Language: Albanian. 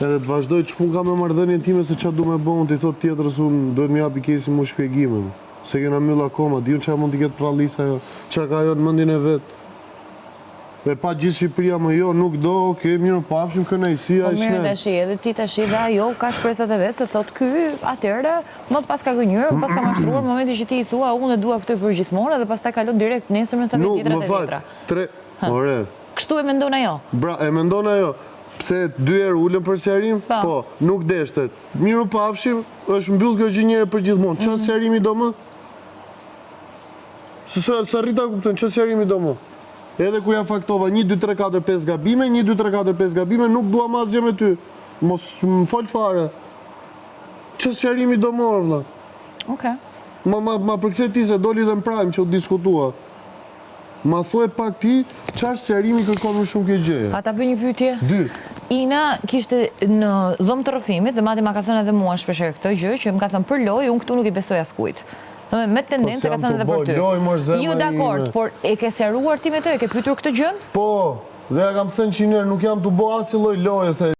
Edhe të vazhdoj që pun ka me marrëdhënien time se çfarë du me bo, unë t'i thot tjetrës unë dojtë më japi kesi mu shpjegime. Se kena myll akoma, di unë çfarë mund t'i ketë prallisa jo, çfarë ka jo në mendjen e vet. E pa gjithë Shqipëria më jo, nuk do, okej, mirë pafshim kënaqësia Po e mirë shnet. tash, edhe ti tash dhe ajo ka shpresat e vet se thot ky atëherë më pas ka gënjur, më pas ka mashtruar në momentin që ti i thua unë dua këtë për gjithmonë dhe pastaj kalon direkt nesërmën sa vjet tjetra te tjetra. Ore. Kështu e mendon ajo. Bra, e mendon ajo. Pse 2 herë ulën për sjarim? Po, nuk deshtet. Mirë pafshim, është mbyll kjo gjë një herë për gjithmonë. Çfarë sjarimi do më? Sa rrita kupton, çfarë sjarimi do më? Edhe kur ja faktova 1, 2, 3, 4, 5 gabime, 1, 2, 3, 4, 5 gabime, nuk dua më asgjë me ty. Mos më fol fare. Çfarë sjarimi do më, vëlla? Okej. Ma përkthe ti se doli dhe në prime që u diskutua. Ma thuaj pak ti, çfarë sjarimi kërkon më shumë kjo gjëja? A ta bëj një pyetje? 2. Ina kishte në dhomë të rrëfimit dhe madje ma ka thënë edhe mua shpeshherë këtë gjë që më ka thënë për lojë, unë këtu nuk i besoj askujt. Me tendencë ka thënë edhe për ty. Ju dakord, por e ke sqaruar ti me të, e ke pyetur këtë gjë? Po, dhe ja kam thënë 100 herë, nuk jam të bo asnjë lloj loje se